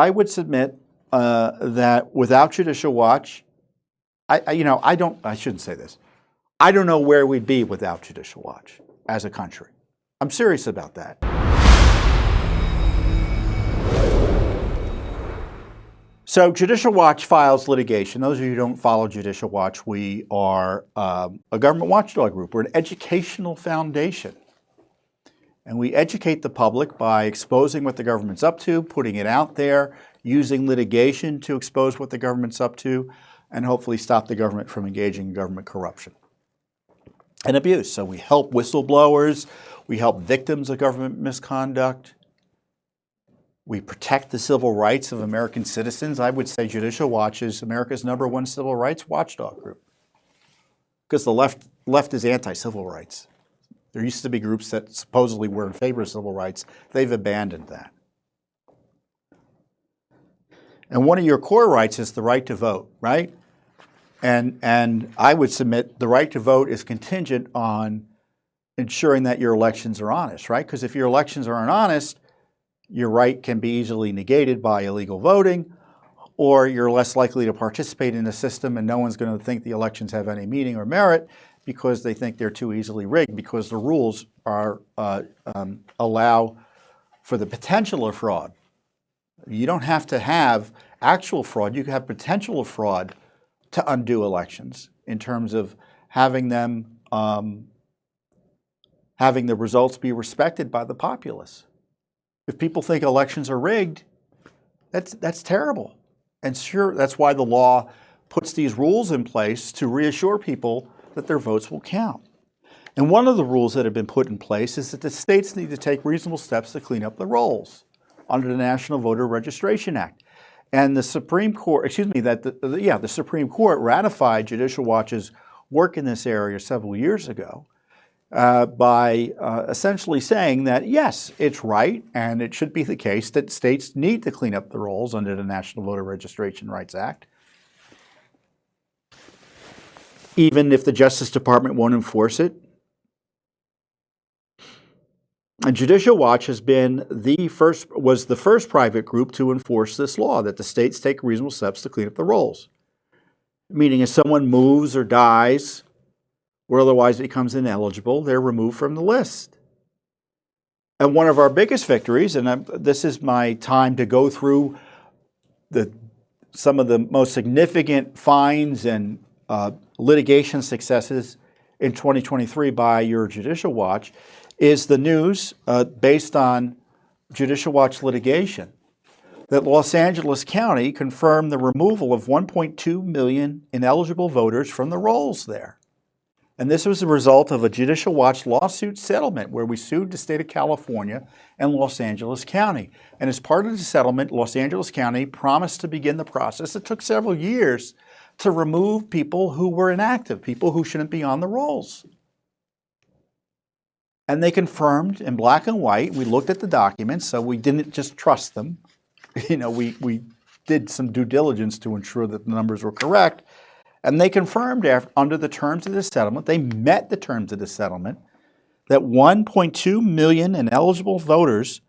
I would submit that without Judicial Watch, I shouldn't say this. I don't know where we'd be without Judicial Watch as a country. I'm serious about that. So Judicial Watch files litigation. Those of you who don't follow Judicial Watch, we are a government watchdog group. We're an educational foundation. And we educate the public by exposing what the government's up to, putting it out there, using litigation to expose what the government's up to, and hopefully stop the government from engaging in government corruption and abuse. So we help whistleblowers, we help victims of government misconduct, we protect the civil rights of American citizens. I would say Judicial Watch is America's #1 civil rights watchdog group because the left is anti-civil rights. There used to be groups that supposedly were in favor of civil rights. They've abandoned that. And one of your core rights is the right to vote, right? And I would submit the right to vote is contingent on ensuring that your elections are honest, right? Because if your elections aren't honest, your right can be easily negated by illegal voting, or you're less likely to participate in the system and no one's going to think the elections have any meaning or merit because they think they're too easily rigged because the rules are allow for the potential of fraud. You don't have to have actual fraud. You can have potential of fraud to undo elections in terms of having them, having the results be respected by the populace. If people think elections are rigged, that's terrible. And sure, that's why the law puts these rules in place to reassure people that their votes will count. And one of the rules that have been put in place is that the states need to take reasonable steps to clean up the rolls under the National Voter Registration Act. And the Supreme Court, the Supreme Court ratified Judicial Watch's work in this area several years ago by essentially saying that, yes, it's right and it should be the case that states need to clean up the rolls under the National Voter Registration Rights Act, even if the Justice Department won't enforce it. And Judicial Watch has been was the first private group to enforce this law, that the states take reasonable steps to clean up the rolls. Meaning if someone moves or dies or otherwise becomes ineligible, they're removed from the list. And one of our biggest victories, and this is my time to go through some of the most significant fines and litigation successes in 2023 by your Judicial Watch, is the news based on Judicial Watch litigation that Los Angeles County confirmed the removal of 1.2 million ineligible voters from the rolls there. And this was a result of a Judicial Watch lawsuit settlement where we sued the state of California and Los Angeles County. And as part of the settlement, Los Angeles County promised to begin the process. It took several years to remove people who were inactive, people who shouldn't be on the rolls. And they confirmed in black and white. We looked at the documents, so we didn't just trust them. We did some due diligence to ensure that the numbers were correct. And they confirmed under the terms of the settlement, they met the terms of the settlement, that 1.2 million ineligible voters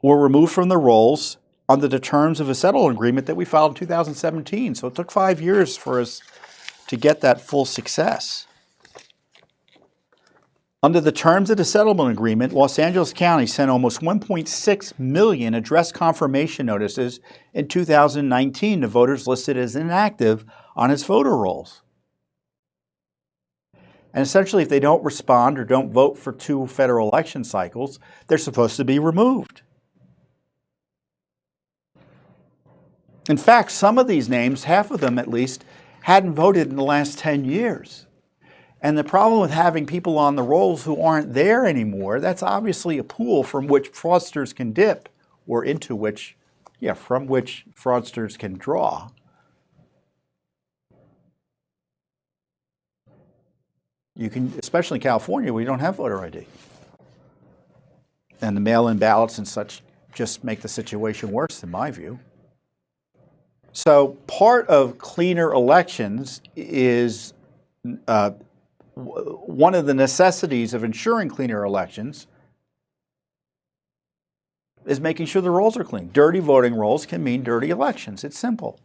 were removed from the rolls under the terms of a settlement agreement that we filed in 2017. So it took 5 years for us to get that full success. Under the terms of the settlement agreement, Los Angeles County sent almost 1.6 million address confirmation notices in 2019 to voters listed as inactive on its voter rolls. And essentially, if they don't respond or don't vote for 2 federal election cycles, they're supposed to be removed. In fact, some of these names, half of them at least, hadn't voted in the last 10 years. And the problem with having people on the rolls who aren't there anymore, that's obviously a pool from which fraudsters can dip, or from which fraudsters can draw. You can, especially in California, where you don't have voter ID. And the mail-in ballots and such just make the situation worse, in my view. So part of cleaner elections is one of the necessities of ensuring cleaner elections is making sure the rolls are clean. Dirty voting rolls can mean dirty elections. It's simple.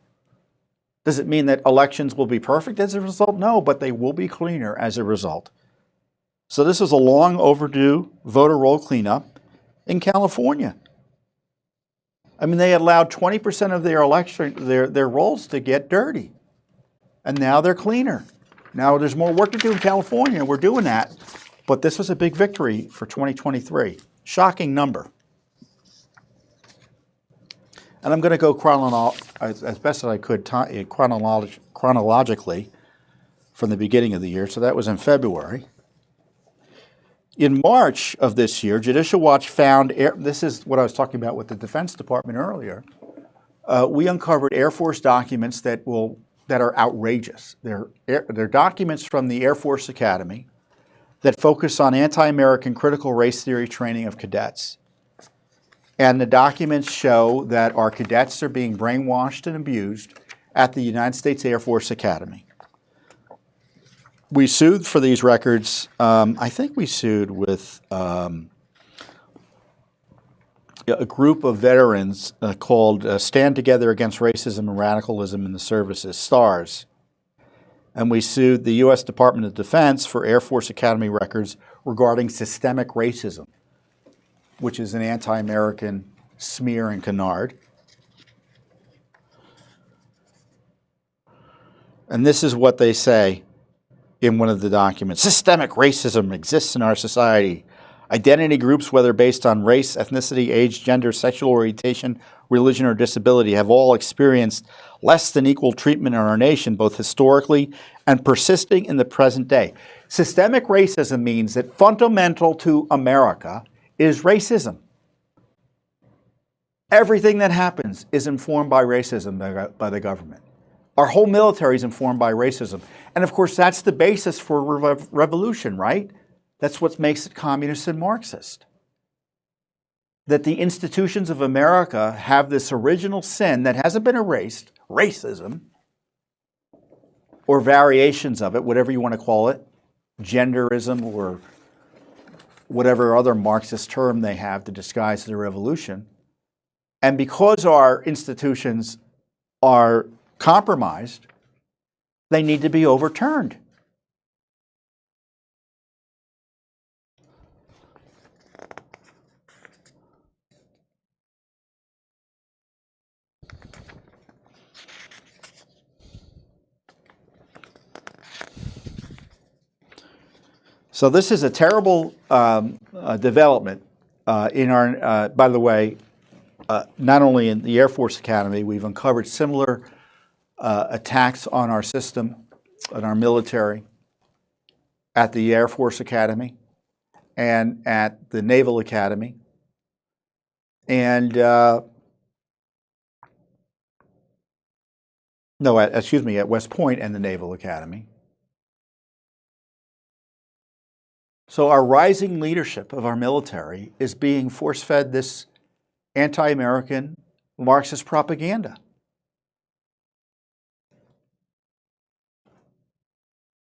Does it mean that elections will be perfect as a result? No, but they will be cleaner as a result. So this was a long overdue voter roll cleanup in California. I mean, they allowed 20% of their rolls to get dirty. And now they're cleaner. Now there's more work to do in California. We're doing that. But this was a big victory for 2023. Shocking number. And I'm going to go as best as I could chronologically from the beginning of the year. So that was in February. In March of this year, Judicial Watch found, this is what I was talking about with the Defense Department earlier, we uncovered Air Force documents that are outrageous. They're documents from the Air Force Academy that focus on anti-American critical race theory training of cadets. And the documents show that our cadets are being brainwashed and abused at the United States Air Force Academy. We sued for these records. I think we sued with a group of veterans called Stand Together Against Racism and Radicalism in the Services, STARS. And we sued the U.S. Department of Defense for Air Force Academy records regarding systemic racism, which is an anti-American smear and canard. And this is what they say in one of the documents. Systemic racism exists in our society. Identity groups, whether based on race, ethnicity, age, gender, sexual orientation, religion, or disability, have all experienced less than equal treatment in our nation, both historically and persisting in the present day. Systemic racism means that fundamental to America is racism. Everything that happens is informed by racism by the government. Our whole military is informed by racism. And of course, that's the basis for revolution, right? That's what makes it communist and Marxist. That the institutions of America have this original sin that hasn't been erased, racism, or variations of it, whatever you want to call it, genderism or whatever other Marxist term they have to disguise the revolution. And because our institutions are compromised, they need to be overturned. So this is a terrible development in our, by the way, not only in the Air Force Academy, we've uncovered similar attacks on our system, on our military, at the Air Force Academy and at the Naval Academy. And, at West Point and the Naval Academy. So our rising leadership of our military is being force-fed this anti-American Marxist propaganda.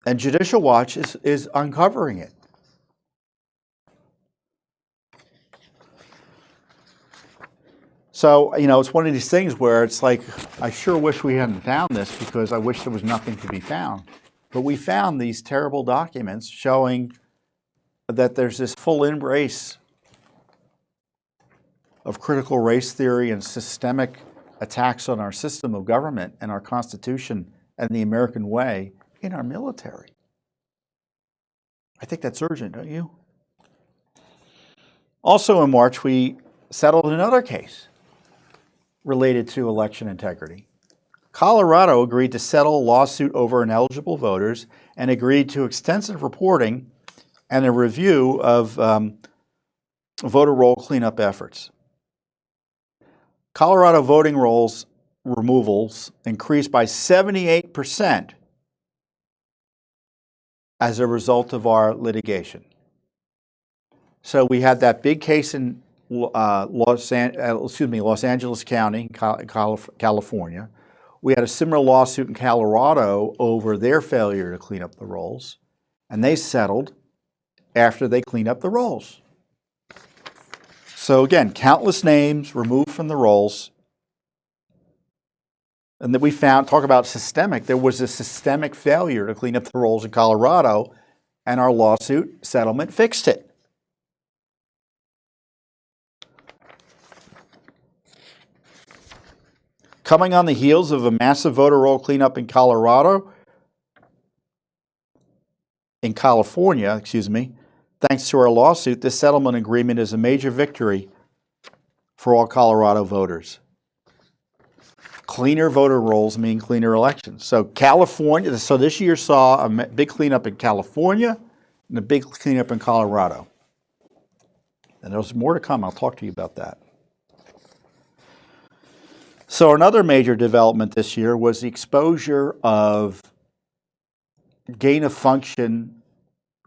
And Judicial Watch is uncovering it. So, it's one of these things where it's like, I sure wish we hadn't found this because I wish there was nothing to be found. But we found these terrible documents showing that there's this full embrace of critical race theory and systemic attacks on our system of government and our Constitution and the American way in our military. I think that's urgent, don't you? Also in March, we settled another case related to election integrity. Colorado agreed to settle a lawsuit over ineligible voters and agreed to extensive reporting and a review of voter roll cleanup efforts. Colorado voting rolls removals increased by 78% as a result of our litigation. So we had that big case in Los Angeles County, California. We had a similar lawsuit in Colorado over their failure to clean up the rolls, and they settled after they cleaned up the rolls. So again, countless names removed from the rolls. And that we found, talk about systemic, there was a systemic failure to clean up the rolls in Colorado, and our lawsuit settlement fixed it. Coming on the heels of a massive voter roll cleanup in California, thanks to our lawsuit, this settlement agreement is a major victory for all Colorado voters. Cleaner voter rolls mean cleaner elections. So California, so this year saw a big cleanup in California and a big cleanup in Colorado. And there's more to come. I'll talk to you about that. So another major development this year was the exposure of gain-of-function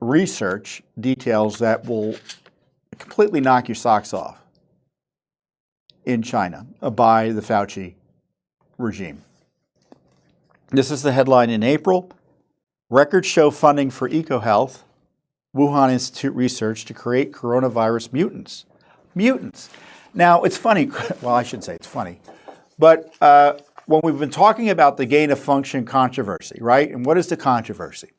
research details that will completely knock your socks off in China by the Fauci regime. This is the headline in April. Records show funding for EcoHealth, Wuhan Institute research to create coronavirus mutants. Mutants. Now, it's funny. Well, I shouldn't say it's funny. But when we've been talking about the gain-of-function controversy, right? And what is the controversy?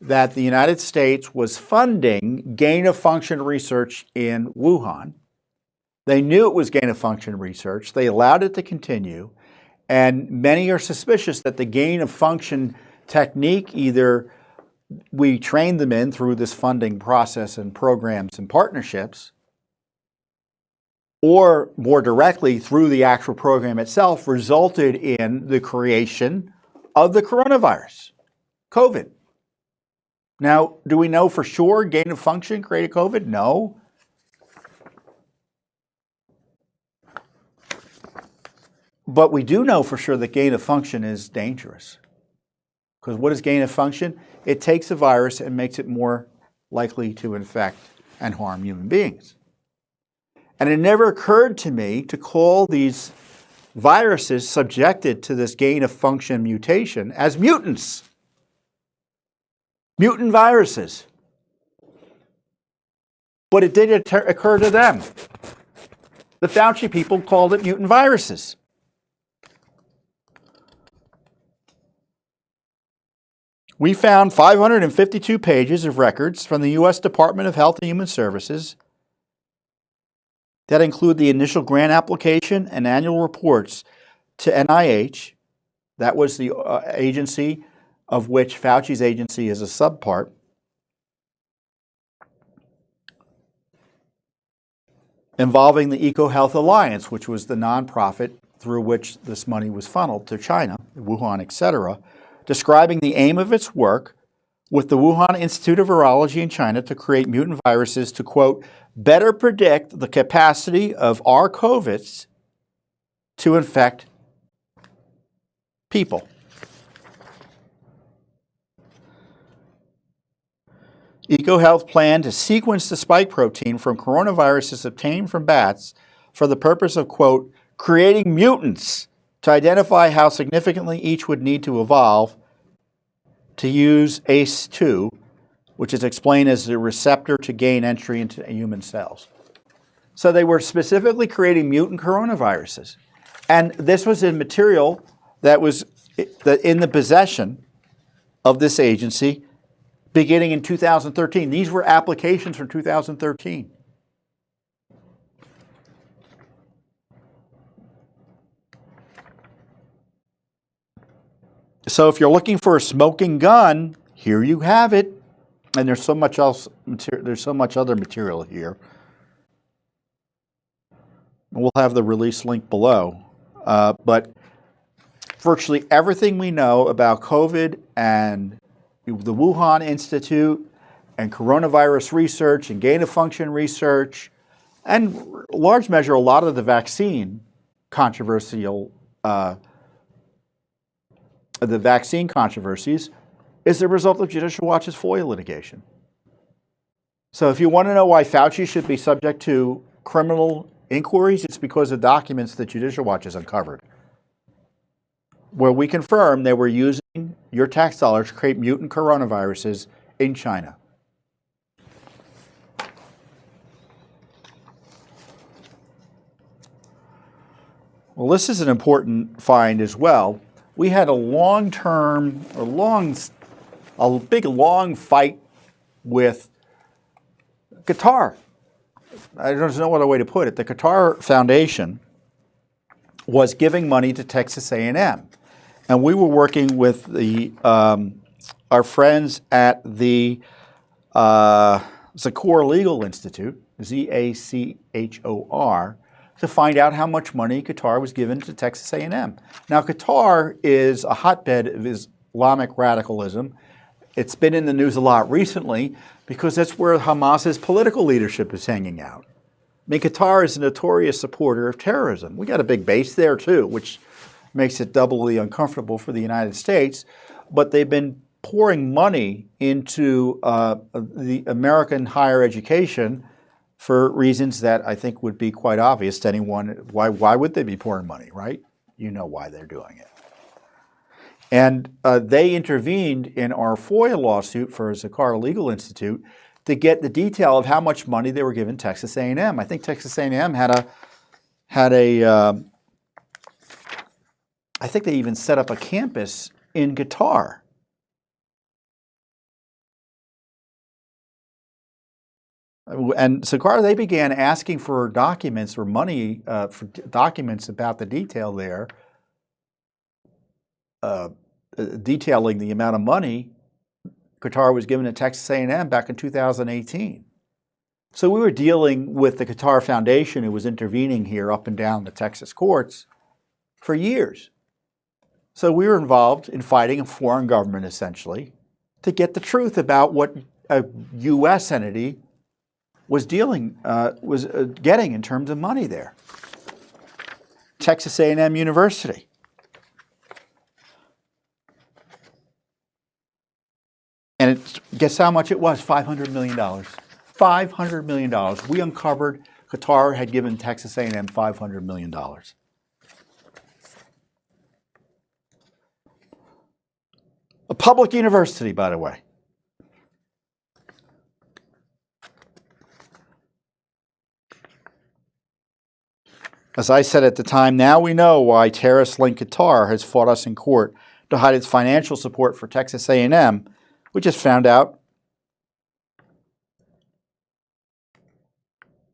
That the United States was funding gain-of-function research in Wuhan. They knew it was gain-of-function research. They allowed it to continue. And many are suspicious that the gain-of-function technique, either we trained them in through this funding process and programs and partnerships, or more directly through the actual program itself, resulted in the creation of the coronavirus, COVID. Now, do we know for sure gain-of-function created COVID? No. But we do know for sure that gain-of-function is dangerous. Because what is gain-of-function? It takes a virus and makes it more likely to infect and harm human beings. And it never occurred to me to call these viruses subjected to this gain-of-function mutation as mutants. Mutant viruses. But it did occur to them. The Fauci people called it mutant viruses. We found 552 pages of records from the U.S. Department of Health and Human Services that include the initial grant application and annual reports to NIH. That was the agency of which Fauci's agency is a subpart. Involving the EcoHealth Alliance, which was the nonprofit through which this money was funneled to China, Wuhan, etc., describing the aim of its work with the Wuhan Institute of Virology in China to create mutant viruses to, quote, better predict the capacity of our COVIDs to infect people. EcoHealth planned to sequence the spike protein from coronaviruses obtained from bats for the purpose of, quote, creating mutants to identify how significantly each would need to evolve to use ACE2, which is explained as the receptor to gain entry into human cells. So they were specifically creating mutant coronaviruses. And this was a material that was in the possession of this agency beginning in 2013. These were applications from 2013. So if you're looking for a smoking gun, here you have it. And there's so much else. There's so much other material here. We'll have the release link below. But virtually everything we know about COVID and the Wuhan Institute and coronavirus research and gain-of-function research, and in large measure a lot of the vaccine controversies, is the result of Judicial Watch's FOIA litigation. So if you want to know why Fauci should be subject to criminal inquiries, it's because of documents that Judicial Watch has uncovered, where we confirm they were using your tax dollars to create mutant coronaviruses in China. Well, this is an important find as well. We had a big long fight with Qatar. I don't know what other way to put it. The Qatar Foundation was giving money to Texas A&M, and we were working with our friends at the Zacor Legal Institute, Zachor, to find out how much money Qatar was given to Texas A&M. Now, Qatar is a hotbed of Islamic radicalism. It's been in the news a lot recently because that's where Hamas's political leadership is hanging out. I mean, Qatar is a notorious supporter of terrorism. We got a big base there too, which makes it doubly uncomfortable for the United States. But they've been pouring money into the American higher education for reasons that I think would be quite obvious to anyone. Why would they be pouring money, right? You know why they're doing it. And they intervened in our FOIA lawsuit for Zacor Legal Institute to get the detail of how much money they were giving Texas A&M. I think Texas A&M I think they even set up a campus in Qatar. And Zacor, they began asking for documents or money for documents about the detail there, detailing the amount of money Qatar was given to Texas A&M back in 2018. So we were dealing with the Qatar Foundation, who was intervening here up and down the Texas courts for years. So we were involved in fighting a foreign government, essentially, to get the truth about what a U.S. entity was getting in terms of money there. Texas A&M University. And guess how much it was? $500 million. $500 million. We uncovered Qatar had given Texas A&M $500 million. A public university, by the way. As I said at the time, now we know why terrorist-linked Qatar has fought us in court to hide its financial support for Texas A&M. We just found out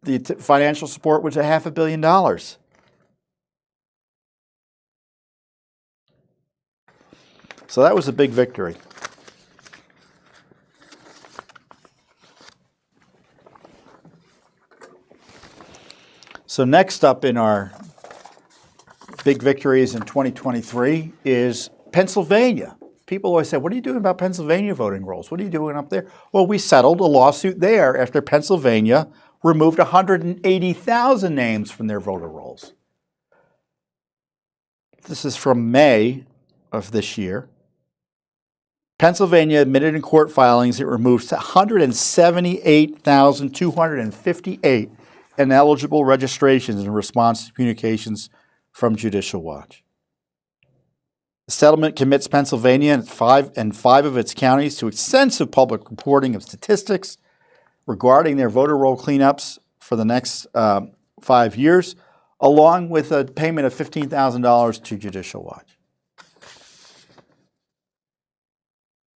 the financial support was $500 million. So that was a big victory. So next up in our big victories in 2023 is Pennsylvania. People always say, what are you doing about Pennsylvania voting rolls? What are you doing up there? Well, we settled a lawsuit there after Pennsylvania removed 180,000 names from their voter rolls. This is from May of this year. Pennsylvania admitted in court filings it removed 178,258 ineligible registrations in response to communications from Judicial Watch. The settlement commits Pennsylvania and five of its counties to extensive public reporting of statistics regarding their voter roll cleanups for the next 5 years, along with a payment of $15,000 to Judicial Watch.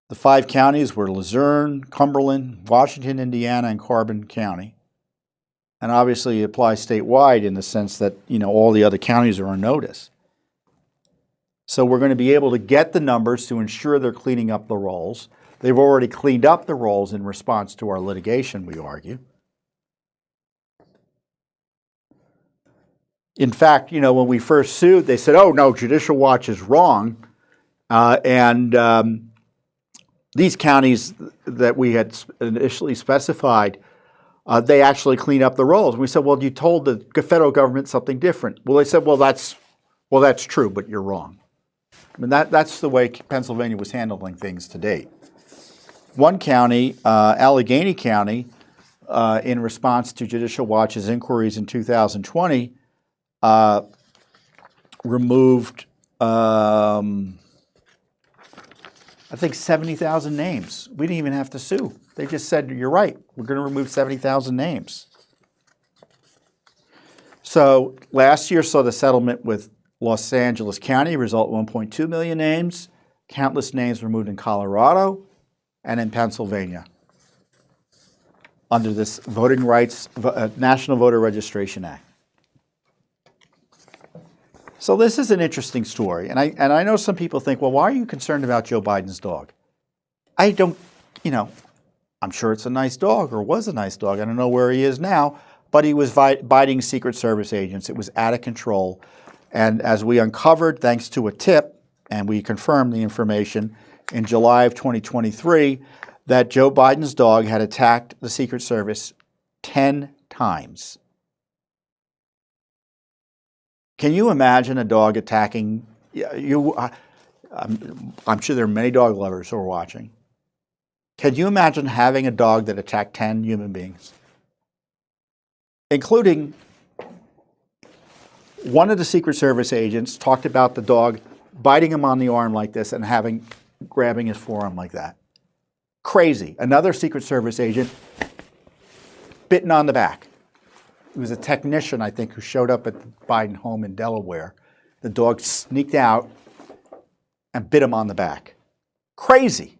The 5 counties were Luzerne, Cumberland, Washington, Indiana, and Carbon County. And obviously it applies statewide in the sense that, all the other counties are on notice. So we're going to be able to get the numbers to ensure they're cleaning up the rolls. They've already cleaned up the rolls in response to our litigation, we argue. In fact, when we first sued, they said, oh, no, Judicial Watch is wrong. These counties that we had initially specified, they actually clean up the rolls. We said, well, you told the federal government something different. Well, they said, well, that's true, but you're wrong. I mean, that's the way Pennsylvania was handling things to date. One county, Allegheny County, in response to Judicial Watch's inquiries in 2020, removed, I think, 70,000 names. We didn't even have to sue. They just said, you're right, we're going to remove 70,000 names. So last year saw the settlement with Los Angeles County, result 1.2 million names. Countless names removed in Colorado and in Pennsylvania under this Voting Rights, National Voter Registration Act. So this is an interesting story, and I know some people think, well, why are you concerned about Joe Biden's dog? I don't, I'm sure it's a nice dog, or was a nice dog. I don't know where he is now, but he was biting Secret Service agents. It was out of control, and as we uncovered, thanks to a tip, and we confirmed the information in July of 2023, that Joe Biden's dog had attacked the Secret Service 10 times. Can you imagine a dog attacking you? I'm sure there are many dog lovers who are watching. Can you imagine having a dog that attacked 10 human beings? Including one of the Secret Service agents talked about the dog biting him on the arm like this and grabbing his forearm like that. Crazy. Another Secret Service agent bitten on the back. It was a technician, I think, who showed up at the Biden home in Delaware. The dog sneaked out and bit him on the back. Crazy.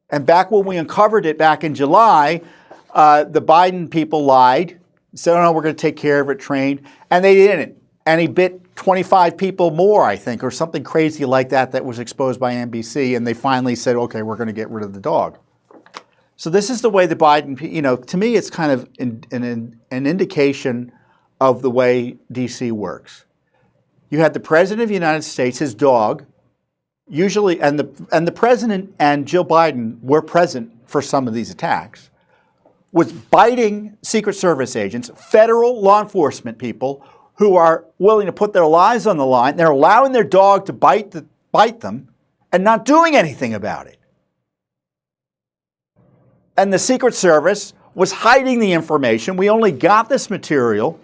And back when we uncovered it back in July, the Biden people lied, said, oh, no, we're going to take care of it, trained, and they didn't. And he bit 25 people more, I think, or something crazy like that was exposed by NBC, and they finally said, okay, we're going to get rid of the dog. So this is the way the Biden, to me, it's kind of an indication of the way D.C. works. You had the President of the United States, his dog, usually, and the President and Jill Biden were present for some of these attacks, was biting Secret Service agents, federal law enforcement people who are willing to put their lives on the line. They're allowing their dog to bite them and not doing anything about it. And the Secret Service was hiding the information. We only got this material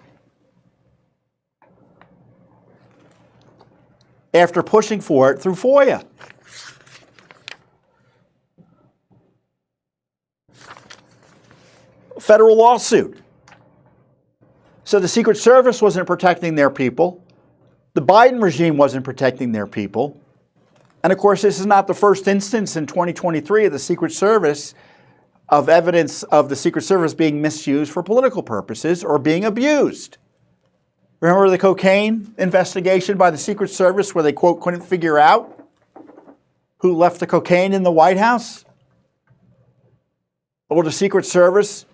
after pushing for it through FOIA. Federal lawsuit. So the Secret Service wasn't protecting their people. The Biden regime wasn't protecting their people. And of course, this is not the first instance in 2023 of the Secret Service of evidence of the Secret Service being misused for political purposes or being abused. Remember the cocaine investigation by the Secret Service where they, quote, couldn't figure out who left the cocaine in the White House? Or the Secret Service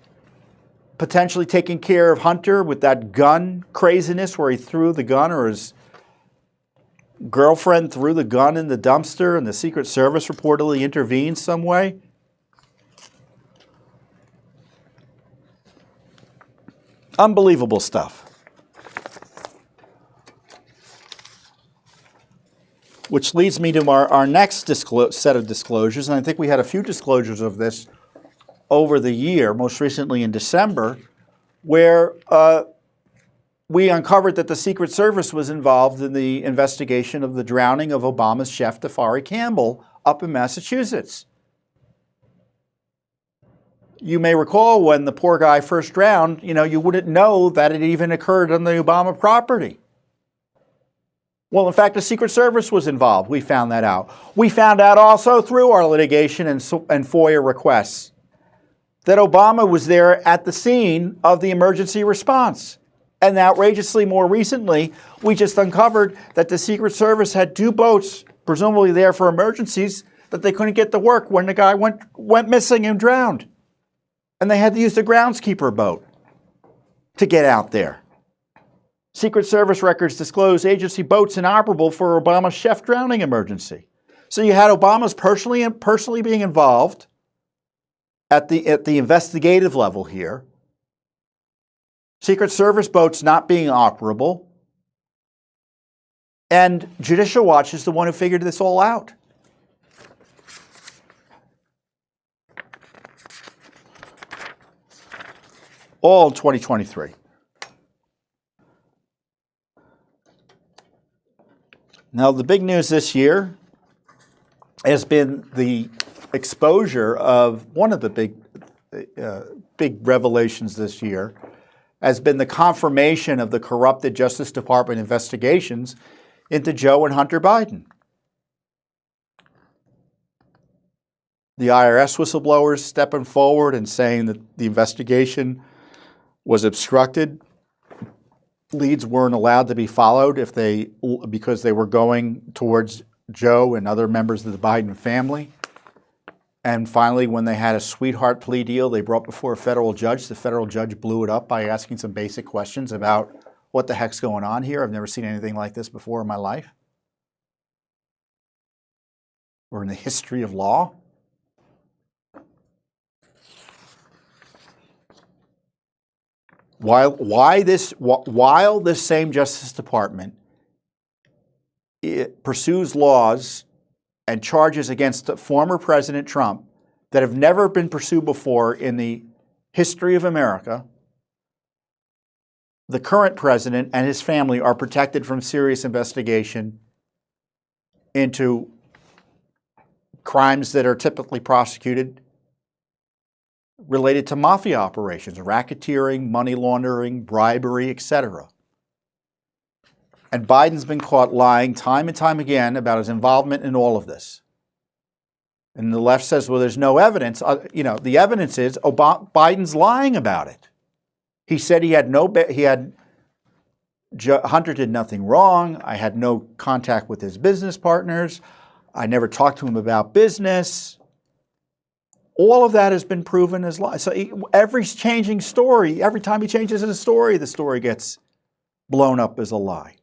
potentially taking care of Hunter with that gun craziness where he threw the gun, or his girlfriend threw the gun in the dumpster and the Secret Service reportedly intervened some way? Unbelievable stuff. Which leads me to our next set of disclosures, and I think we had a few disclosures of this over the year, most recently in December, where we uncovered that the Secret Service was involved in the investigation of the drowning of Obama's chef, DeFari Campbell, up in Massachusetts. You may recall when the poor guy first drowned, you wouldn't know that it even occurred on the Obama property. Well, in fact, the Secret Service was involved. We found that out. We found out also through our litigation and FOIA requests that Obama was there at the scene of the emergency response. And outrageously, more recently, we just uncovered that the Secret Service had 2 boats, presumably there for emergencies, that they couldn't get to work when the guy went missing and drowned. And they had to use the groundskeeper boat to get out there. Secret Service records disclose agency boats inoperable for Obama's chef drowning emergency. So you had Obama's personally being involved at the investigative level here. Secret Service boats not being operable. And Judicial Watch is the one who figured this all out. All in 2023. Now, the big news this year has been the exposure of one of the big revelations this year has been the confirmation of the corrupted Justice Department investigations into Joe and Hunter Biden. The IRS whistleblowers stepping forward and saying that the investigation was obstructed. Leads weren't allowed to be followed because they were going towards Joe and other members of the Biden family. And finally, when they had a sweetheart plea deal they brought before a federal judge, the federal judge blew it up by asking some basic questions about what the heck's going on here. I've never seen anything like this before in my life or in the history of law. While this same Justice Department pursues laws and charges against former President Trump that have never been pursued before in the history of America, the current president and his family are protected from serious investigation into crimes that are typically prosecuted related to mafia operations, racketeering, money laundering, bribery, etc. And Biden's been caught lying time and time again about his involvement in all of this. And the left says, well, there's no evidence. The evidence is Biden's lying about it. He said Hunter did nothing wrong. I had no contact with his business partners. I never talked to him about business. All of that has been proven as lies. So every changing story, every time he changes a story, the story gets blown up as a lie.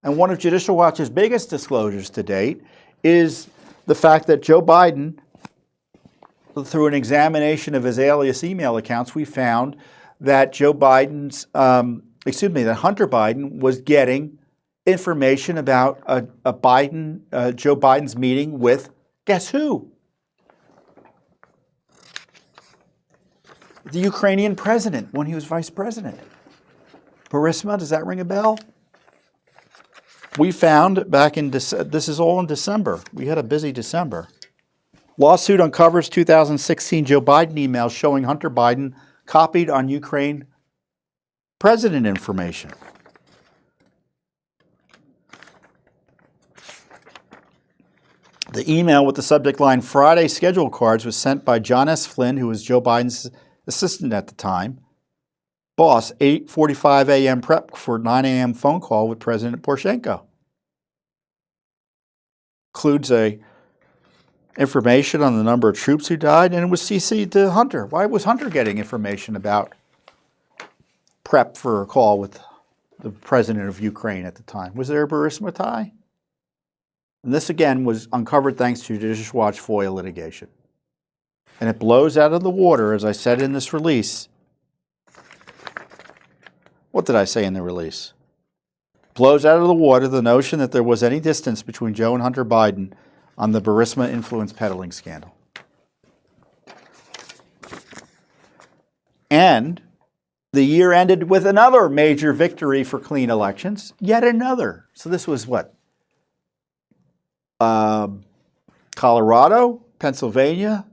And one of Judicial Watch's biggest disclosures to date is the fact that Joe Biden, through an examination of his alias email accounts, we found that that Hunter Biden was getting information about Joe Biden's meeting with, guess who? The Ukrainian president when he was vice president. Burisma, does that ring a bell? We found back in this is all in December. We had a busy December. Lawsuit uncovers 2016 Joe Biden emails showing Hunter Biden copied on Ukraine president information. The email with the subject line Friday schedule cards was sent by John S. Flynn, who was Joe Biden's assistant at the time. Boss, 8:45 a.m. prep for 9 a.m. phone call with President Poroshenko. Includes information on the number of troops who died, and it was CC'd to Hunter. Why was Hunter getting information about prep for a call with the president of Ukraine at the time? Was there a Burisma tie? And this, again, was uncovered thanks to Judicial Watch FOIA litigation. And it blows out of the water, as I said in this release. What did I say in the release? Blows out of the water the notion that there was any distance between Joe and Hunter Biden on the Burisma influence peddling scandal. And the year ended with another major victory for clean elections, yet another. So this was what? Colorado, Pennsylvania,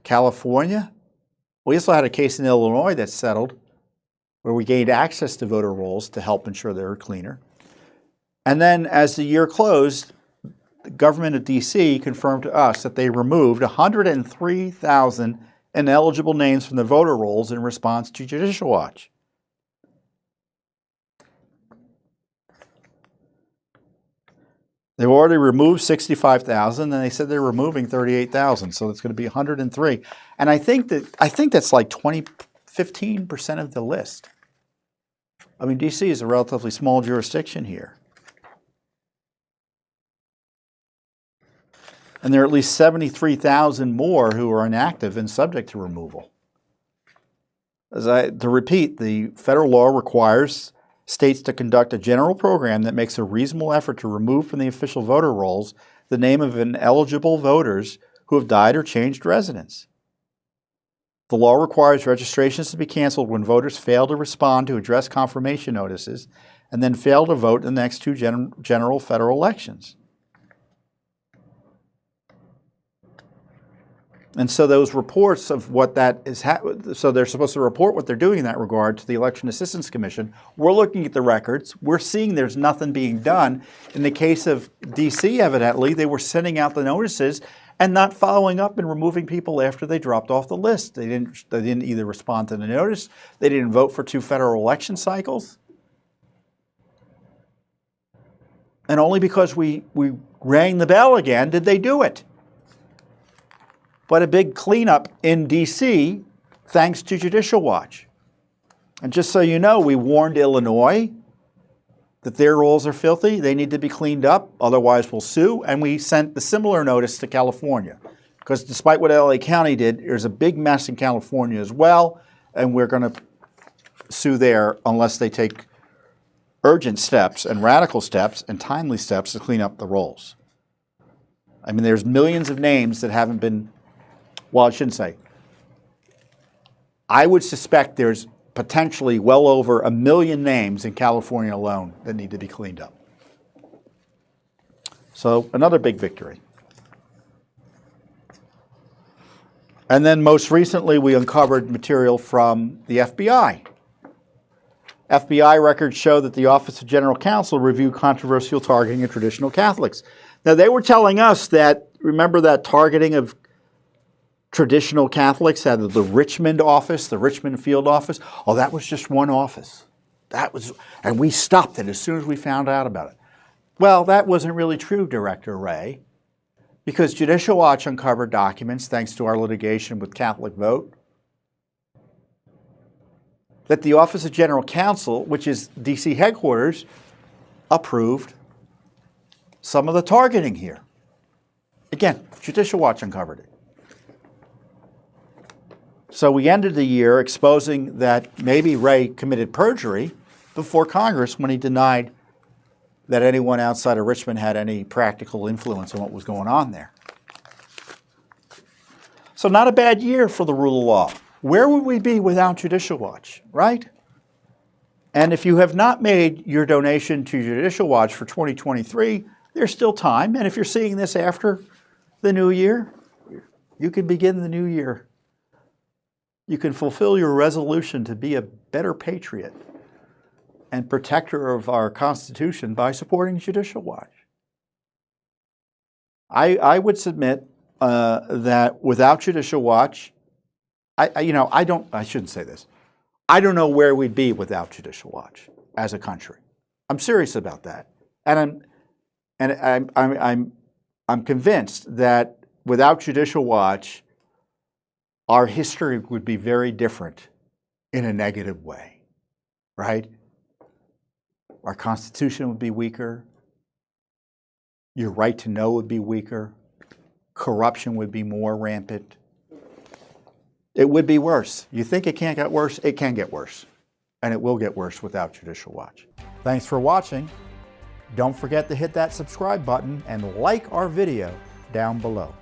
California. We also had a case in Illinois that settled where we gained access to voter rolls to help ensure they were cleaner. And then as the year closed, the government of D.C. confirmed to us that they removed 103,000 ineligible names from the voter rolls in response to Judicial Watch. They've already removed 65,000, and they said they're removing 38,000, so it's going to be 103. And I think that's like 15% of the list. I mean, D.C. is a relatively small jurisdiction here. And there are at least 73,000 more who are inactive and subject to removal. To repeat, the federal law requires states to conduct a general program that makes a reasonable effort to remove from the official voter rolls the name of ineligible voters who have died or changed residence. The law requires registrations to be canceled when voters fail to respond to address confirmation notices and then fail to vote in the next two general federal elections. And so those reports of what that is, so they're supposed to report what they're doing in that regard to the Election Assistance Commission. We're looking at the records. We're seeing there's nothing being done. In the case of D.C., evidently, they were sending out the notices and not following up and removing people after they dropped off the list. They didn't either respond to the notice, they didn't vote for 2 federal election cycles. And only because we rang the bell again did they do it. But a big cleanup in D.C. thanks to Judicial Watch. And just so you know, we warned Illinois that their rules are filthy. They need to be cleaned up, otherwise we'll sue. And we sent the similar notice to California. Because despite what LA County did, there's a big mess in California as well, and we're going to sue there unless they take urgent steps and radical steps and timely steps to clean up the rolls. I mean, there's millions of names that haven't been, well, I shouldn't say. I would suspect there's potentially well over 1 million names in California alone that need to be cleaned up. So another big victory. And then most recently, we uncovered material from the FBI. FBI records show that the Office of General Counsel reviewed controversial targeting of traditional Catholics. Now, they were telling us that, remember that targeting of traditional Catholics out of the Richmond office, the Richmond field office? Oh, that was just one office. And we stopped it as soon as we found out about it. Well, that wasn't really true, Director Wray, because Judicial Watch uncovered documents, thanks to our litigation with Catholic Vote, that the Office of General Counsel, which is D.C. headquarters, approved some of the targeting here. Again, Judicial Watch uncovered it. So we ended the year exposing that maybe Wray committed perjury before Congress when he denied that anyone outside of Richmond had any practical influence on what was going on there. So not a bad year for the rule of law. Where would we be without Judicial Watch, right? And if you have not made your donation to Judicial Watch for 2023, there's still time. And if you're seeing this after the new year, you can begin the new year. You can fulfill your resolution to be a better patriot and protector of our Constitution by supporting Judicial Watch. I would submit that without Judicial Watch, I shouldn't say this. I don't know where we'd be without Judicial Watch as a country. I'm serious about that, and I'm convinced that without Judicial Watch, our history would be very different in a negative way, right? Our Constitution would be weaker. Your right to know would be weaker. Corruption would be more rampant. It would be worse. You think it can't get worse? It can get worse. And it will get worse without Judicial Watch. Thanks for watching. Don't forget to hit that subscribe button and like our video down below.